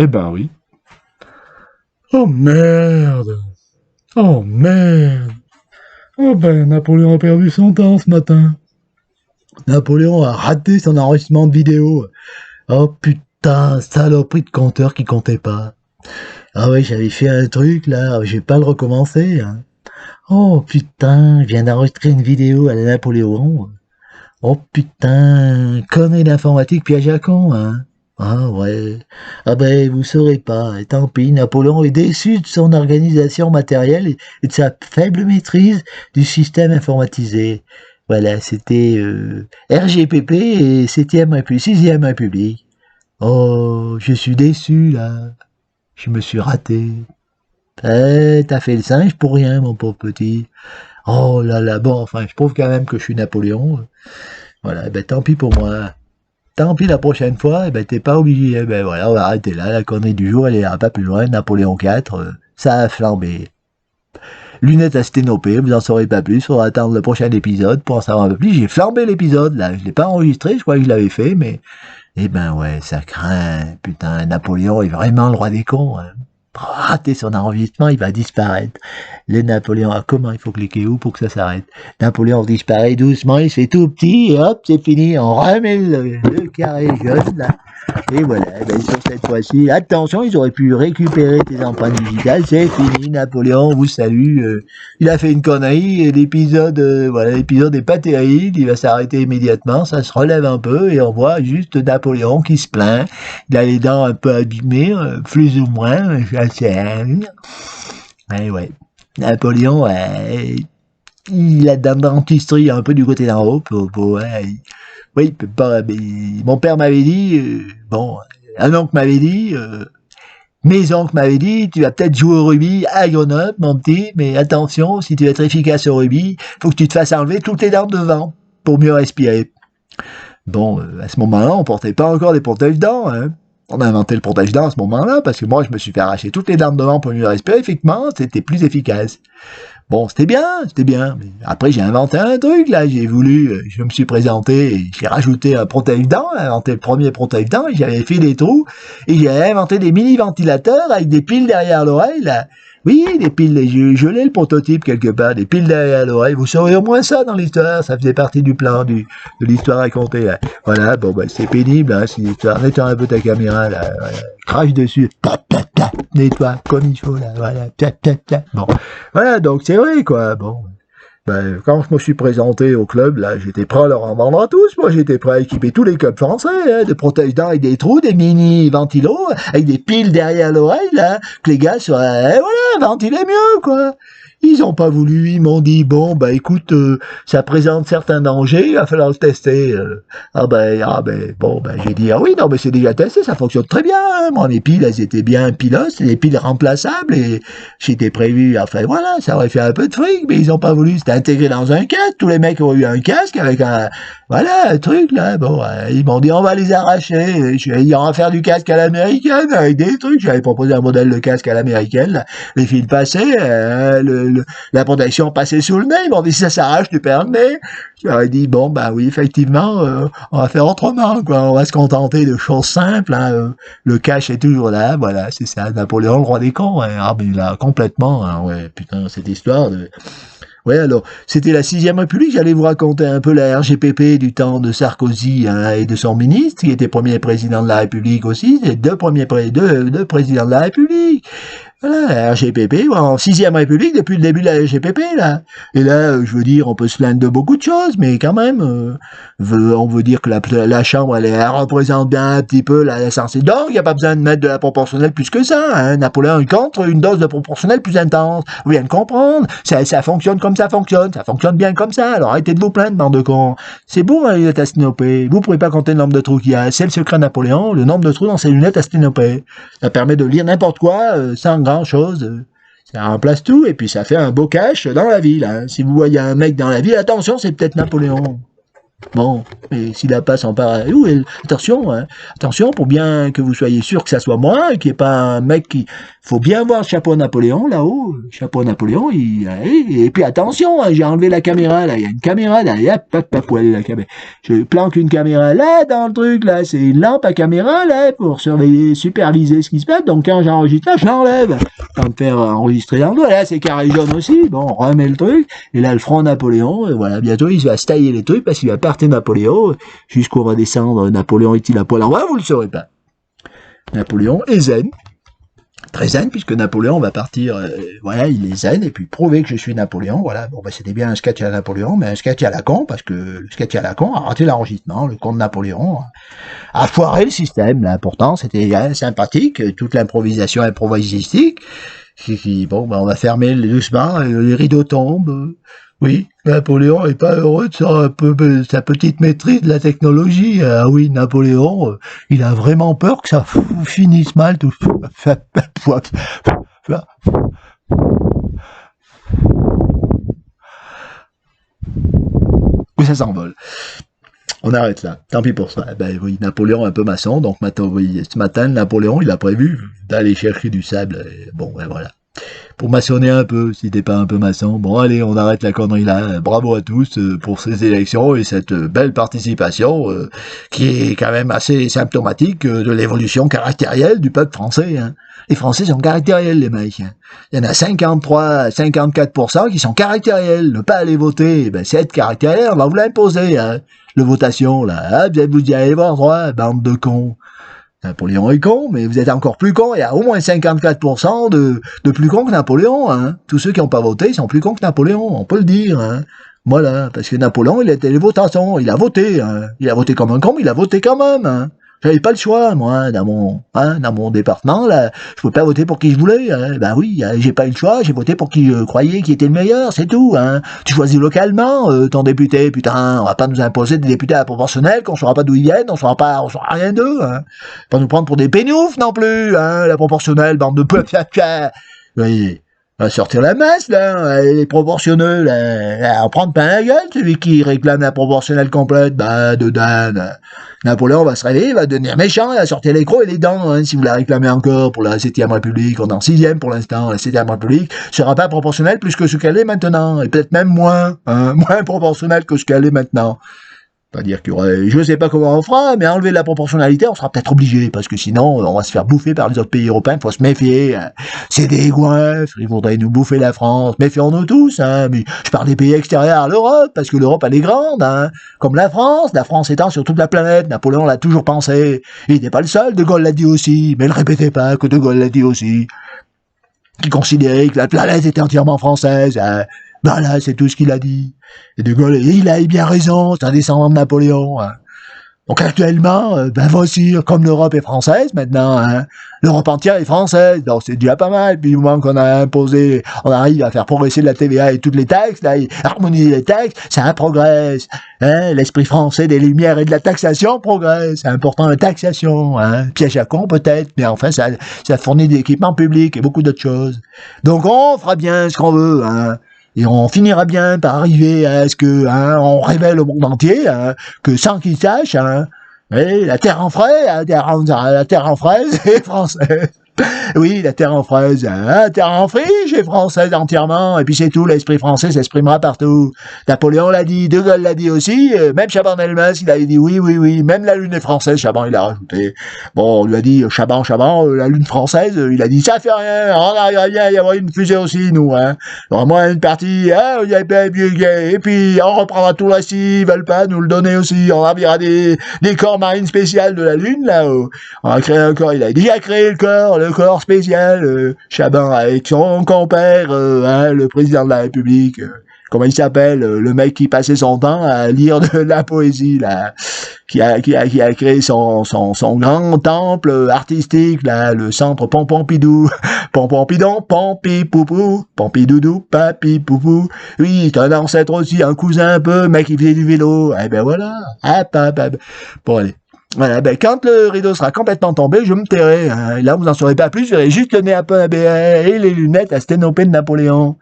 Eh ben oui. Oh merde! Oh merde! Oh ben, Napoléon a perdu son temps ce matin. Napoléon a raté son enregistrement de vidéo. Oh putain, saloperie de compteur qui comptait pas. Ah ouais, j'avais fait un truc là, je vais pas le recommencer. Hein. Oh putain, je viens d'enregistrer une vidéo à la Napoléon. Oh putain, connerie d'informatique, piège à con, hein. Ah ouais. Ah ben, vous saurez pas. Et tant pis, Napoléon est déçu de son organisation matérielle et de sa faible maîtrise du système informatisé. Voilà, c'était RGPP et 7e République, 6e République. Oh, je suis déçu là. Je me suis raté. Eh, t'as fait le singe pour rien, mon pauvre petit. Oh là là, bon, enfin, je prouve quand même que je suis Napoléon. Voilà, ben tant pis pour moi. Tant pis la prochaine fois, eh ben t'es pas obligé. Eh ben voilà, on va arrêter là. La connerie du jour, elle ira pas plus loin. Napoléon IV, ça a flambé. Lunettes à sténopée, vous en saurez pas plus. Faudra attendre le prochain épisode pour en savoir un peu plus. J'ai flambé l'épisode là. Je l'ai pas enregistré, je crois que je l'avais fait, mais. Eh ben ouais, ça craint. Putain, Napoléon est vraiment le roi des cons. Hein. Rater son enregistrement, il va disparaître. Le Napoléon, comment il faut cliquer où pour que ça s'arrête? Napoléon disparaît doucement, il se fait tout petit, et hop, c'est fini. On remet le carré jaune, là. Et voilà, ben sur cette fois-ci, attention, ils auraient pu récupérer tes empreintes digitales, c'est fini, Napoléon vous salue. Il a fait une connerie, et l'épisode, voilà, l'épisode est pas terrible, il va s'arrêter immédiatement, ça se relève un peu, et on voit juste Napoléon qui se plaint. Il a les dents un peu abîmées, plus ou moins, je sais. Ouais, ouais. Napoléon, il a de la dentisterie un peu du côté d'en haut, ouais, oui, pas, mais mon père m'avait dit, bon, un oncle m'avait dit, mes oncles m'avaient dit, tu vas peut-être jouer au rugby à Grenoble, mon petit, mais attention, si tu veux être efficace au rugby, faut que tu te fasses enlever toutes les dents de devant pour mieux respirer. Bon, à ce moment-là, on portait pas encore des protège-dents, hein. On a inventé le protège-dents à ce moment-là, parce que moi, je me suis fait arracher toutes les dents de devant pour mieux respirer, effectivement, c'était plus efficace. Bon, c'était bien, c'était bien. Mais après, j'ai inventé un truc, là. J'ai voulu, je me suis présenté, et j'ai rajouté un protège-dents, inventé le premier protège-dents, et j'avais fait des trous, et j'ai inventé des mini-ventilateurs avec des piles derrière l'oreille, là. Oui, des piles, je l'ai le prototype quelque part, des piles derrière l'oreille. Vous saurez au moins ça dans l'histoire, ça faisait partie du plan de l'histoire racontée, là. Voilà, bon, ben, c'est pénible, hein, c'est l'histoire. Nettoie un peu ta caméra, là, voilà. Crache dessus, nettoie comme il faut, là, voilà, bon. Voilà, donc c'est vrai, quoi. Bon, ben, quand je me suis présenté au club, là, j'étais prêt à leur en vendre à tous. Moi, j'étais prêt à équiper tous les clubs français, hein, de protège-dents avec des trous, des mini-ventilos, avec des piles derrière l'oreille, là, que les gars soient, voilà, ventilés mieux, quoi. Ils ont pas voulu, ils m'ont dit, bon, bah écoute, ça présente certains dangers, il va falloir le tester. Bon, j'ai dit, ah oui, non, mais c'est déjà testé, ça fonctionne très bien. Hein. Moi, mes piles, elles étaient bien pilos, c'est des piles remplaçables, et j'étais prévu, enfin voilà, ça aurait fait un peu de fric, mais ils ont pas voulu, c'était intégré dans un casque, tous les mecs auraient eu un casque avec un truc, là, bon, ils m'ont dit, on va les arracher, je vais en faire du casque à l'américaine, avec des trucs, j'avais proposé un modèle de casque à l'américaine, là. Les fils passaient, la protection passait sous le nez, ils m'ont dit, si ça s'arrache, tu perds le nez. Je leur ai dit, bon, bah oui, effectivement, on va faire autrement, quoi, on va se contenter de choses simples, hein, le cash est toujours là, voilà, c'est ça, Napoléon, le roi des cons, hein, ah, mais il a complètement, hein, ouais, putain, cette histoire de... Ouais, alors, c'était la 6e République, j'allais vous raconter un peu la RGPP du temps de Sarkozy, hein, et de son ministre, qui était premier président de la République aussi, c'est deux présidents de la République. Voilà, la RGPP, en 6e République depuis le début de la RGPP, là. Et là, je veux dire, on peut se plaindre de beaucoup de choses, mais quand même, on veut dire que la Chambre, elle représente bien un petit peu la censée. Donc, il n'y a pas besoin de mettre de la proportionnelle plus que ça, hein. Napoléon est contre une dose de proportionnelle plus intense. Vous venez de comprendre. Ça fonctionne comme ça fonctionne bien comme ça. Alors, arrêtez de vous plaindre, bande de cons. C'est beau, hein, les lunettes à sténopée. Vous pouvez pas compter le nombre de trous qu'il y a. C'est le secret de Napoléon, le nombre de trous dans ses lunettes à sténopée. Ça permet de lire n'importe quoi, sans grand chose. Ça remplace tout et puis ça fait un beau cache dans la ville. Hein. Si vous voyez un mec dans la ville, attention, c'est peut-être Napoléon. Bon, mais s'il n'a pas son parallèle, attention, hein, attention, pour bien que vous soyez sûr que ça soit moi, qu'il n'y ait pas un mec qui... Faut bien voir le chapeau Napoléon, là-haut, le chapeau Napoléon, et puis attention, hein, j'ai enlevé la caméra, là, il y a une caméra, là, hop, hop, hop, où elle est la caméra. Je planque une caméra là, dans le truc, là, c'est une lampe à caméra, là, pour surveiller, superviser ce qui se passe, donc quand j'enregistre là, je l'enlève, quand me faire enregistrer dans le doigt, là, c'est carré jaune aussi, bon, on remet le truc, et là, le front Napoléon, et voilà, bientôt, il va se tailler les trucs, parce qu'il va partir Napoléon, jusqu'où on va descendre, Napoléon est-il à poil en bas, vous le saurez pas. Napoléon est zen, très zen, puisque Napoléon va partir, voilà, il est zen, et puis prouver que je suis Napoléon, voilà, bon, bah, c'était bien un sketch à Napoléon, mais un sketch à la con, parce que le sketch à la con a raté l'enregistrement, le con de Napoléon a foiré le système, là, pourtant, c'était sympathique, toute l'improvisation improvisistique, bon, bah, on va fermer doucement, les rideaux tombent, oui, Napoléon est pas heureux de sa petite maîtrise de la technologie. Ah oui, Napoléon, il a vraiment peur que ça finisse mal tout. Oui, ça s'envole. On arrête là. Tant pis pour ça. Ben oui, Napoléon un peu maçon, donc oui, ce matin, Napoléon, il a prévu d'aller chercher du sable. Bon, ben voilà. Pour maçonner un peu, si t'es pas un peu maçon. Bon, allez, on arrête la connerie là. Bravo à tous pour ces élections et cette belle participation qui est quand même assez symptomatique de l'évolution caractérielle du peuple français. Hein. Les Français sont caractériels, les mecs. Hein. Il y en a 54% qui sont caractériels. Ne pas aller voter, ben, c'est être caractériel, on va vous l'imposer. Hein. Le votation, là. Ah, vous y allez voir droit, bande de cons. Napoléon est con, mais vous êtes encore plus con. Il y a au moins 54% de plus cons que Napoléon. Hein. Tous ceux qui n'ont pas voté sont plus cons que Napoléon, on peut le dire. Hein. Voilà, parce que Napoléon, il était les votants, il a voté. Hein. Il a voté comme un con, mais il a voté quand même. Hein. J'avais pas le choix, moi, dans mon département, là. Je pouvais pas voter pour qui je voulais. Hein. Ben oui, j'ai pas eu le choix, j'ai voté pour qui je croyais qui était le meilleur, c'est tout. Hein. Tu choisis localement ton député, putain, on va pas nous imposer des députés à la proportionnelle, qu'on saura pas d'où ils viennent, on saura rien d'eux. Hein. Pas nous prendre pour des pénoufs non plus, hein, la proportionnelle, bande de peu. Oui. On va sortir la masse, là, les proportionnels, là, on prend plein la gueule, celui qui réclame la proportionnelle complète, bah, de Dan. Napoléon va se réveiller, il va devenir méchant, il va sortir les crocs et les dents, hein, si vous la réclamez encore pour la 7e République, on est en 6e pour l'instant, la 7e République sera pas proportionnelle plus que ce qu'elle est maintenant, et peut-être même moins, hein, moins proportionnelle que ce qu'elle est maintenant. Pas dire qu'il y aurait, je sais pas comment on fera, mais enlever la proportionnalité, on sera peut-être obligé, parce que sinon, on va se faire bouffer par les autres pays européens, faut se méfier, hein. C'est des goinfres, ils voudraient nous bouffer la France, méfions-nous tous, hein, mais je parle des pays extérieurs à l'Europe, parce que l'Europe, elle est grande, hein, comme la France étant sur toute la planète, Napoléon l'a toujours pensé, il n'était pas le seul, De Gaulle l'a dit aussi, mais ne répétez pas que De Gaulle l'a dit aussi, qui considérait que la planète était entièrement française, hein. Voilà, c'est tout ce qu'il a dit. Et De Gaulle, il a bien raison, c'est un descendant de Napoléon. Hein. Donc actuellement, ben voici, comme l'Europe est française maintenant, hein, l'Europe entière est française, donc c'est déjà pas mal. Puis du moment qu'on a imposé, on arrive à faire progresser la TVA et toutes les taxes, là, harmoniser les taxes, ça progresse. Hein, l'esprit français des Lumières et de la taxation progresse. C'est important la taxation, hein, piège à con peut-être, mais enfin ça fournit des équipements publics et beaucoup d'autres choses. Donc on fera bien ce qu'on veut, hein. Et on finira bien par arriver à ce que, hein, on révèle au monde entier, hein, que sans qu'ils sachent, hein, la terre en fraise, la terre en fraise est française. Oui, la terre en fraise, hein, la terre en friche est française entièrement, et puis c'est tout, l'esprit français s'exprimera partout. Napoléon l'a dit, De Gaulle l'a dit aussi, même Chaban-Delmas, il avait dit oui, même la lune est française, Chaban, il a rajouté. Bon, on lui a dit, Chaban, la lune française, il a dit, ça fait rien, on arrivera bien à y avoir une fusée aussi, nous, hein. Au moins une partie, hein, et puis on reprendra tout le reste, ils veulent pas nous le donner aussi, on enverra des corps marines spéciales de la lune, là-haut. On va créer un corps, il a déjà créé le corps spécial, Chaban avec son compère, hein, le président de la République, comment il s'appelle, le mec qui passait son temps à lire de la poésie, là, qui a créé son grand temple artistique, là, le centre Pompompidou, Pompompidon, Pompipoupou, Pompidoudou, Papipoupou. Oui, c'est un ancêtre aussi, un cousin un peu, mec qui faisait du vélo. Eh ben voilà. Bon, allez. Voilà, ben quand le rideau sera complètement tombé, je me tairai. Hein. Là, vous n'en saurez pas plus, je verrai juste le nez un peu et les lunettes à sténopée de Napoléon.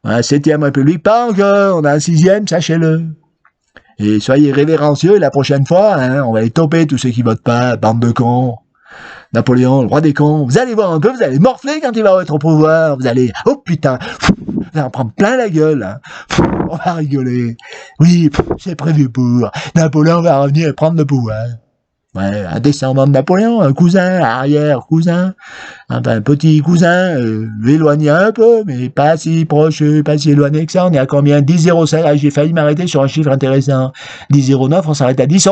Voilà, 7e République, pas encore, on a un 6e, sachez-le. Et soyez révérencieux la prochaine fois, hein, on va les toper tous ceux qui votent pas, bande de cons. Napoléon, le roi des cons, vous allez voir un peu, vous allez morfler quand il va être au pouvoir, vous allez, oh putain, vous allez en prendre plein la gueule, hein. On va rigoler. Oui, c'est prévu pour. Napoléon va revenir prendre le pouvoir. Ouais, un descendant de Napoléon, un cousin, arrière-cousin, un petit cousin, éloigné un peu, mais pas si proche, pas si éloigné que ça. On est à combien? 10,05. Ah, j'ai failli m'arrêter sur un chiffre intéressant. 10,09, on s'arrête à 10.